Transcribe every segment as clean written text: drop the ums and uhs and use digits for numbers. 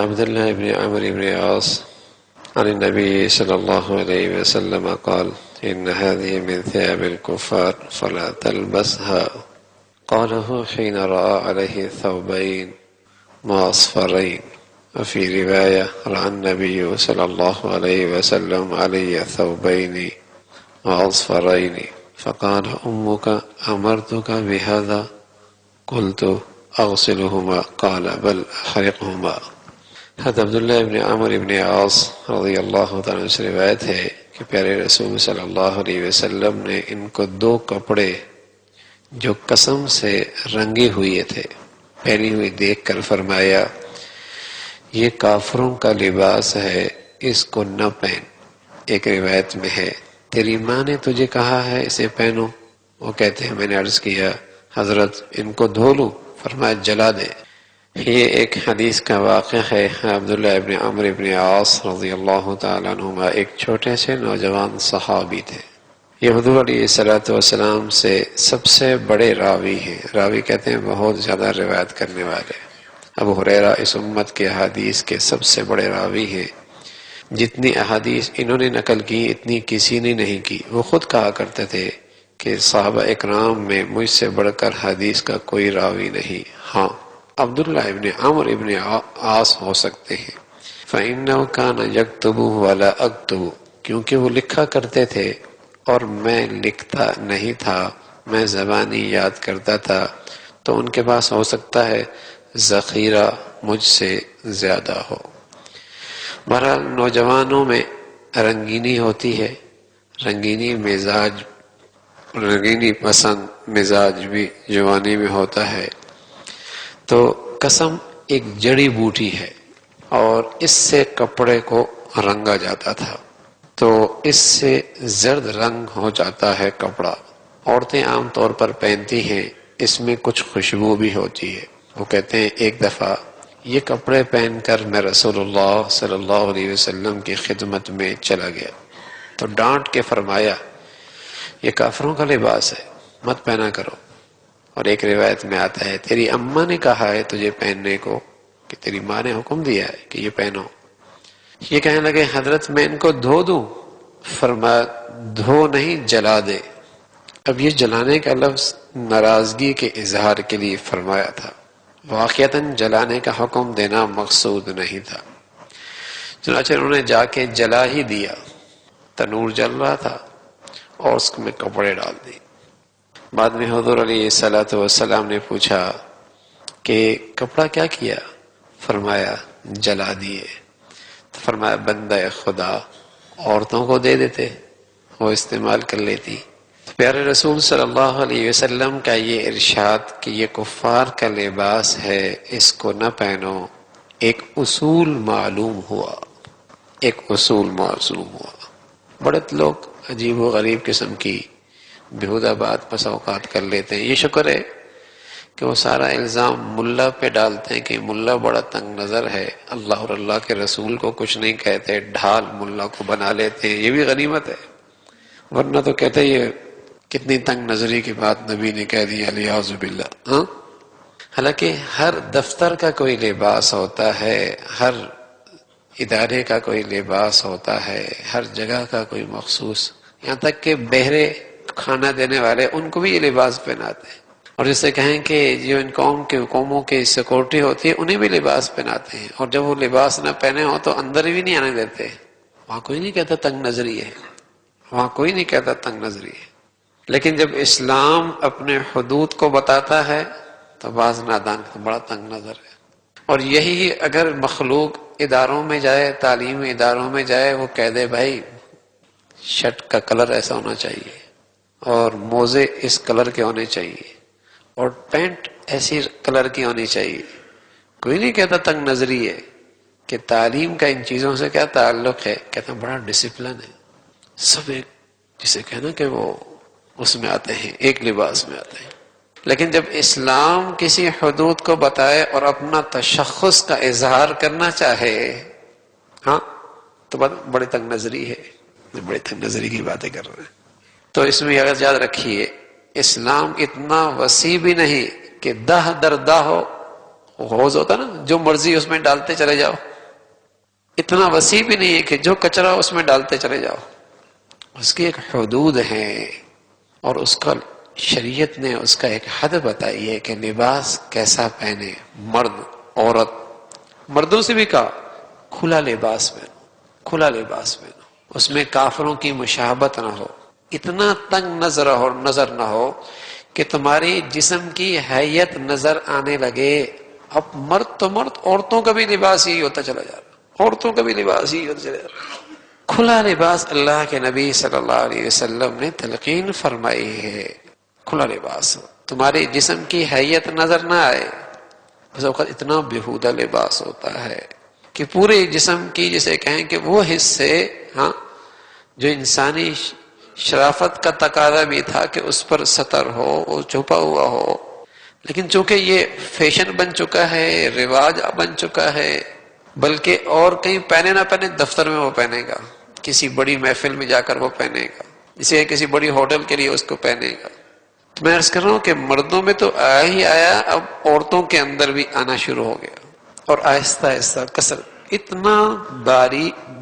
عبد الله بن عمرو بن العاص عن النبي صلى الله عليه وسلم قال إن هذه من ثياب الكفار فلا تلبسها. قاله حين رأى عليه ثوبين معصفرين. وفي رواية رأى النبي صلى الله عليه وسلم علي ثوبين معصفرين فقال أمك أمرتك بهذا؟ قلت أغسلهما قال بل أحرقهما. حضرت عبداللہ ابن عمرو ابن عاص رضی اللہ تعالیٰ عنہ سے روایت ہے کہ پیارے رسول صلی اللہ علیہ وسلم نے ان کو دو کپڑے جو قسم سے رنگے ہوئے تھے پہنی ہوئی دیکھ کر فرمایا یہ کافروں کا لباس ہے، اس کو نہ پہن۔ ایک روایت میں ہے تیری ماں نے تجھے کہا ہے اسے پہنو؟ وہ کہتے ہیں میں نے عرض کیا حضرت ان کو دھو لوں؟ فرمایا جلا دے۔ یہ ایک حدیث کا واقعہ ہے۔ عبداللہ ابن عمرو ابن عاص رضی اللہ تعالیٰ عنہما ایک چھوٹے سے نوجوان صحابی تھے۔ یہ حضور علیہ الصلوۃ والسلام سے سب سے بڑے راوی ہیں۔ راوی کہتے ہیں بہت زیادہ روایت کرنے والے۔ ابو ہریرہ اس امت کے احادیث کے سب سے بڑے راوی ہیں۔ جتنی احادیث انہوں نے نقل کی اتنی کسی نے نہیں کی۔ وہ خود کہا کرتے تھے کہ صحابہ اکرام میں مجھ سے بڑھ کر حدیث کا کوئی راوی نہیں، ہاں عبداللہ ابن عمرو ابن عاص ہو سکتے ہیں۔ فَإِنَّهُ كَانَ يَكْتُبُ وَلَا أَكْتُبُ، کیونکہ وہ لکھا کرتے تھے اور میں لکھتا نہیں تھا، میں زبانی یاد کرتا تھا، تو ان کے پاس ہو سکتا ہے ذخیرہ مجھ سے زیادہ ہو۔ بہرحال نوجوانوں میں رنگینی ہوتی ہے، رنگینی پسند مزاج بھی جوانی میں ہوتا ہے۔ تو قسم ایک جڑی بوٹی ہے اور اس سے کپڑے کو رنگا جاتا تھا، تو اس سے زرد رنگ ہو جاتا ہے کپڑا۔ عورتیں عام طور پر پہنتی ہیں، اس میں کچھ خوشبو بھی ہوتی ہے۔ وہ کہتے ہیں ایک دفعہ یہ کپڑے پہن کر میں رسول اللہ صلی اللہ علیہ وسلم کی خدمت میں چلا گیا تو ڈانٹ کے فرمایا یہ کافروں کا لباس ہے، مت پہنا کرو۔ اور ایک روایت میں آتا ہے تیری اماں نے کہا ہے تجھے پہننے کو، کہ تیری ماں نے حکم دیا ہے کہ یہ پہنو۔ یہ کہنے لگے حضرت میں ان کو دھو دوں؟ فرمایا دھو نہیں جلا دے۔ اب یہ جلانے کا لفظ ناراضگی کے اظہار کے لیے فرمایا تھا، واقعتاً جلانے کا حکم دینا مقصود نہیں تھا۔ چنانچہ انہوں نے جا کے جلا ہی دیا، تنور جل رہا تھا اور اس میں کپڑے ڈال دی۔ بعد میں حضور علیہ الصلوۃ والسلام نے پوچھا کہ کپڑا کیا کیا؟ فرمایا جلا دیے۔ تو فرمایا بندہ خدا عورتوں کو دے دیتے، وہ استعمال کر لیتی۔ پیارے رسول صلی اللہ علیہ وسلم کا یہ ارشاد کہ یہ کفار کا لباس ہے، اس کو نہ پہنو، ایک اصول معلوم ہوا، ایک اصول معلوم ہوا۔ بڑے لوگ عجیب و غریب قسم کی بیہودہ بات پس اوقات کر لیتے ہیں۔ یہ شکر ہے کہ وہ سارا الزام ملا پہ ڈالتے ہیں کہ ملا بڑا تنگ نظر ہے، اللہ اور اللہ کے رسول کو کچھ نہیں کہتے، ڈھال ملا کو بنا لیتے ہیں، یہ بھی غنیمت ہے۔ ورنہ تو کہتے یہ کتنی تنگ نظری کی بات نبی نے کہہ دی، الیاذ باللہ۔ حالانکہ ہر دفتر کا کوئی لباس ہوتا ہے، ہر ادارے کا کوئی لباس ہوتا ہے، ہر جگہ کا کوئی مخصوص، یہاں تک کہ بہرے کھانا دینے والے ان کو بھی یہ لباس پہناتے ہیں۔ اور جس سے کہیں کہ جو ان قوموں کی سیکورٹی ہوتی ہے انہیں بھی لباس پہناتے ہیں، اور جب وہ لباس نہ پہنے ہوں تو اندر بھی نہیں آنے دیتے۔ وہاں کوئی نہیں کہتا تنگ نظری ہے، وہاں کوئی نہیں کہتا تنگ نظری ہے۔ لیکن جب اسلام اپنے حدود کو بتاتا ہے تو بعض نادان بڑا تنگ نظر ہے۔ اور یہی اگر مخلوق اداروں میں جائے، تعلیمی اداروں میں جائے، وہ کہہ دے بھائی شرٹ کا کلر ایسا ہونا چاہیے اور موزے اس کلر کے ہونے چاہیے اور پینٹ ایسی کلر کی ہونی چاہیے، کوئی نہیں کہتا تنگ نظری ہے۔ کہ تعلیم کا ان چیزوں سے کیا تعلق ہے؟ کہتا بڑا ڈسپلن ہے، سب ایک جسے کہنا کہ وہ اس میں آتے ہیں، ایک لباس میں آتے ہیں۔ لیکن جب اسلام کسی حدود کو بتائے اور اپنا تشخص کا اظہار کرنا چاہے، ہاں تو بڑی تنگ نظری ہے، بڑی تنگ نظری کی باتیں کر رہے ہیں۔ تو اس میں اگر یاد رکھیے اسلام اتنا وسیع بھی نہیں کہ دہ در دہ ہو، حوض ہوتا نا جو مرضی اس میں ڈالتے چلے جاؤ، اتنا وسیع بھی نہیں ہے کہ جو کچرا اس میں ڈالتے چلے جاؤ، اس کی ایک حدود ہے، اور اس کا شریعت نے اس کا ایک حد بتائی ہے کہ لباس کیسا پہنے، مرد عورت، مردوں سے بھی کہا کھلا لباس پہنو، کھلا لباس پہنو، اس میں کافروں کی مشابہت نہ ہو، اتنا تنگ نظر نہ ہو کہ تمہاری جسم کی حیت نظر آنے لگے۔ اب مرد تو مرد، عورتوں کا بھی لباس یہی ہوتا چلا جا رہا، عورتوں کا بھی لباس یہی ہوتا چلا جا رہا۔ کھلا لباس اللہ کے نبی صلی اللہ علیہ وسلم نے تلقین فرمائی ہے، کھلا لباس تمہارے جسم کی حیت نظر نہ آئے۔ اس وقت اتنا بیہودہ لباس ہوتا ہے کہ پورے جسم کی جسے کہیں کہ وہ حصے جو انسانی شرافت کا تقاضا بھی تھا کہ اس پر ستر ہو، وہ چھپا ہوا ہو، لیکن چونکہ یہ فیشن بن چکا ہے، رواج بن چکا ہے، بلکہ اور کہیں پہنے نہ پہنے دفتر میں وہ پہنے گا، کسی بڑی محفل میں جا کر وہ پہنے گا، جسے کسی بڑی ہوٹل کے لیے اس کو پہنے گا۔ تو میں عرض کر رہا ہوں کہ مردوں میں تو آیا ہی آیا، اب عورتوں کے اندر بھی آنا شروع ہو گیا، اور آہستہ آہستہ کثر اتنا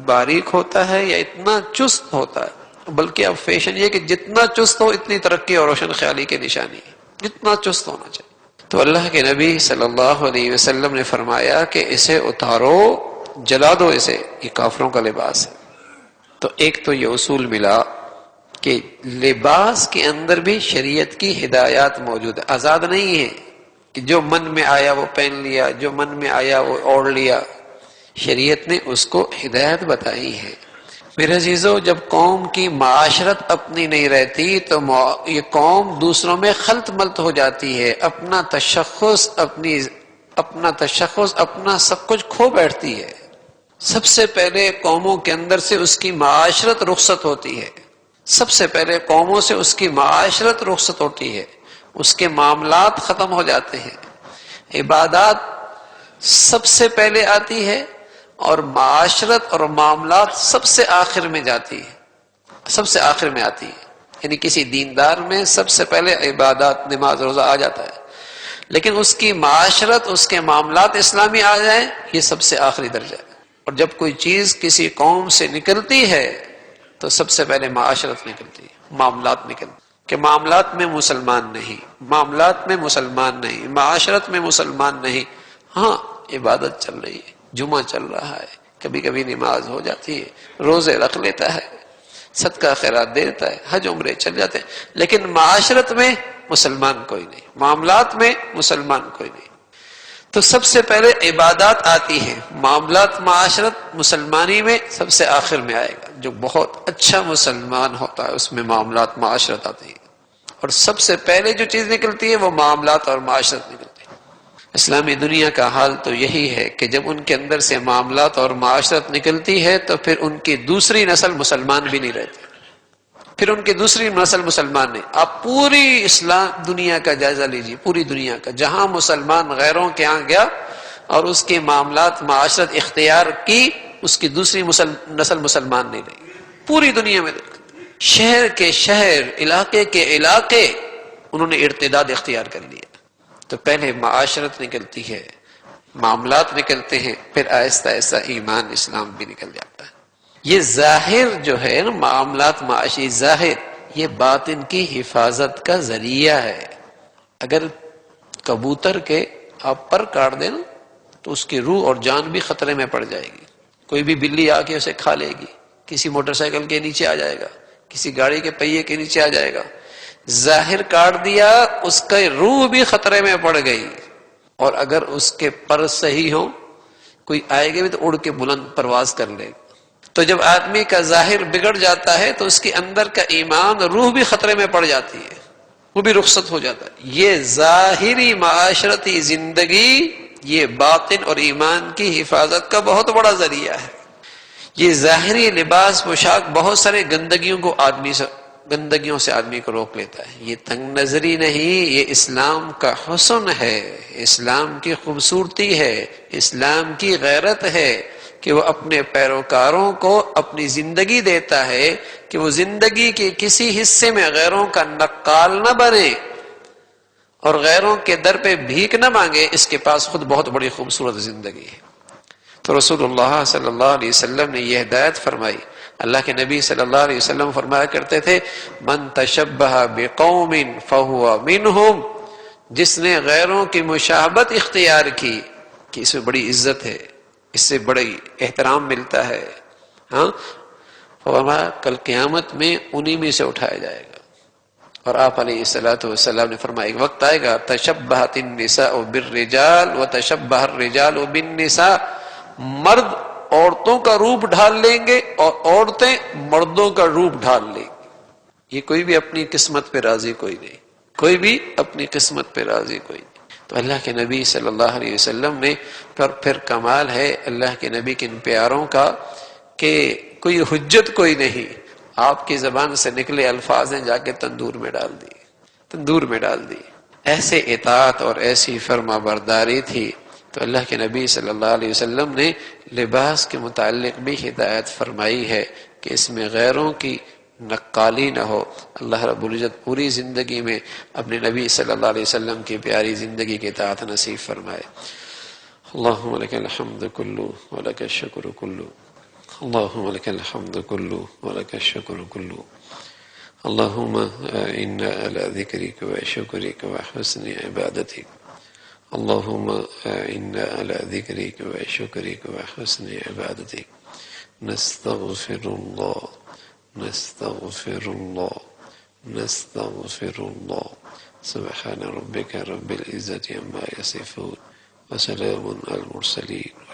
باریک ہوتا ہے یا اتنا چست ہوتا ہے، بلکہ اب فیشن یہ کہ جتنا چست ہو اتنی ترقی اور روشن خیالی کی نشانی ہے، جتنا چست ہونا چاہیے۔ تو اللہ کے نبی صلی اللہ علیہ وسلم نے فرمایا کہ اسے اتارو، جلا دو اسے، یہ کافروں کا لباس ہے۔ تو ایک تو یہ اصول ملا کہ لباس کے اندر بھی شریعت کی ہدایات موجود ہے، آزاد نہیں ہے کہ جو من میں آیا وہ پہن لیا، جو من میں آیا وہ اوڑھ لیا، شریعت نے اس کو ہدایت بتائی ہے۔ میرے عزیزو، جب قوم کی معاشرت اپنی نہیں رہتی تو یہ قوم دوسروں میں خلط ملط ہو جاتی ہے، اپنا تشخص اپنا سب کچھ کھو بیٹھتی ہے۔ سب سے پہلے قوموں کے اندر سے اس کی معاشرت رخصت ہوتی ہے، سب سے پہلے قوموں سے اس کی معاشرت رخصت ہوتی ہے، اس کے معاملات ختم ہو جاتے ہیں، عبادات سب سے پہلے آتی ہے، اور معاشرت اور معاملات سب سے آخر میں جاتی ہے، سب سے آخر میں آتی ہے۔ یعنی کسی دیندار میں سب سے پہلے عبادات، نماز، روزہ آ جاتا ہے، لیکن اس کی معاشرت، اس کے معاملات اسلامی آ جائیں، یہ سب سے آخری درجہ ہے۔ اور جب کوئی چیز کسی قوم سے نکلتی ہے تو سب سے پہلے معاشرت نکلتی ہے، معاملات نکلتے ہیں کہ معاملات میں مسلمان نہیں، معاملات میں مسلمان نہیں، معاشرت میں مسلمان نہیں۔ ہاں عبادت چل رہی ہے، جمعہ چل رہا ہے، کبھی کبھی نماز ہو جاتی ہے، روزے رکھ لیتا ہے، صدقہ خیرات دے دیتا ہے، حج عمرے چل جاتے ہیں، لیکن معاشرت میں مسلمان کوئی نہیں، معاملات میں مسلمان کوئی نہیں۔ تو سب سے پہلے عبادات آتی ہیں، معاملات، معاشرت مسلمانی میں سب سے آخر میں آئے گا۔ جو بہت اچھا مسلمان ہوتا ہے اس میں معاملات، معاشرت آتی ہے، اور سب سے پہلے جو چیز نکلتی ہے وہ معاملات اور معاشرت نکلتی ہے۔ اسلامی دنیا کا حال تو یہی ہے کہ جب ان کے اندر سے معاملات اور معاشرت نکلتی ہے تو پھر ان کی دوسری نسل مسلمان بھی نہیں رہتی، پھر ان کی دوسری نسل مسلمان نہیں۔ آپ پوری اسلام دنیا کا جائزہ لیجیے، پوری دنیا کا، جہاں مسلمان غیروں کے ہاں گیا اور اس کے معاملات، معاشرت اختیار کی، اس کی دوسری نسل مسلمان نہیں رہی۔ پوری دنیا میں شہر کے شہر، علاقے کے علاقے انہوں نے ارتداد اختیار کر لیا۔ تو پہلے معاشرت نکلتی ہے، معاملات نکلتے ہیں، پھر آہستہ آہستہ ایمان، اسلام بھی نکل جاتا ہے۔ یہ ظاہر جو ہے نا، معاملات، معاشی ظاہر، یہ باطن کی حفاظت کا ذریعہ ہے۔ اگر کبوتر کے آپ پر کاٹ دیں نا تو اس کی روح اور جان بھی خطرے میں پڑ جائے گی، کوئی بھی بلی آ کے اسے کھا لے گی، کسی موٹر سائیکل کے نیچے آ جائے گا، کسی گاڑی کے پہیے کے نیچے آ جائے گا۔ ظاہر کاٹ دیا، اس کا روح بھی خطرے میں پڑ گئی، اور اگر اس کے پر صحیح ہو، کوئی آئے گا بھی تو اڑ کے بلند پرواز کر لے گا۔ تو جب آدمی کا ظاہر بگڑ جاتا ہے تو اس کے اندر کا ایمان، روح بھی خطرے میں پڑ جاتی ہے، وہ بھی رخصت ہو جاتا ہے۔ یہ ظاہری معاشرتی زندگی، یہ باطن اور ایمان کی حفاظت کا بہت بڑا ذریعہ ہے۔ یہ ظاہری لباس، پوشاک بہت سارے گندگیوں سے آدمی کو روک لیتا ہے۔ یہ تنگ نظری نہیں، یہ اسلام کا حسن ہے، اسلام کی خوبصورتی ہے، اسلام کی غیرت ہے کہ وہ اپنے پیروکاروں کو اپنی زندگی دیتا ہے کہ وہ زندگی کے کسی حصے میں غیروں کا نقال نہ بنے اور غیروں کے در پہ بھیک نہ مانگے، اس کے پاس خود بہت بڑی خوبصورت زندگی ہے۔ تو رسول اللہ صلی اللہ علیہ وسلم نے یہ ہدایت فرمائی. اللہ کے نبی صلی اللہ علیہ وسلم فرمایا کرتے تھے من تشبہ بقوم فہو منہم، جس نے غیروں کی مشابہت اختیار کی کہ اس میں بڑی عزت ہے، اس سے بڑی احترام ملتا ہے، ہاں فرمایا کل قیامت میں انہی میں سے اٹھایا جائے گا. اور آپ علیہ الصلوۃ والسلام نے فرمایا ایک وقت آئے گا تشبہت النساء بالرجال وتشبہ الرجال بالنساء، مرد عورتوں کا روپ ڈھال لیں گے اور عورتیں مردوں کا روپ ڈھال لیں گی. یہ کوئی بھی اپنی قسمت پہ راضی کوئی نہیں، کوئی بھی اپنی قسمت پہ راضی کوئی نہیں. تو اللہ کے نبی صلی اللہ علیہ وسلم نے پھر کمال ہے اللہ کے نبی کے ان پیاروں کا کہ کوئی حجت کوئی نہیں، آپ کی زبان سے نکلے الفاظ ہیں جا کے تندور میں ڈال دی، تندور میں ڈال دی. ایسے اطاعت اور ایسی فرما برداری تھی. تو اللہ کے نبی صلی اللہ علیہ وسلم نے لباس کے متعلق بھی ہدایت فرمائی ہے کہ اس میں غیروں کی نقالی نہ ہو. اللہ رب العزت پوری زندگی میں اپنے نبی صلی اللہ علیہ وسلم کی پیاری زندگی کی اطاعت نصیب فرمائے. اللہم لک الحمد کلو ولک الشکر کلو، اللہم لک الحمد کلو ولک الشکر کلو، اللہم انا علی ذکرک و شکرک و حسن عبادتک، اللہم انا علی ذکرک و شکرک و حسن عبادتک. نستغفر اللہ نستغفر اللہ نستغفر اللہ. سبحان ربک رب العزة عما یصفون وسلام علی المرسلین.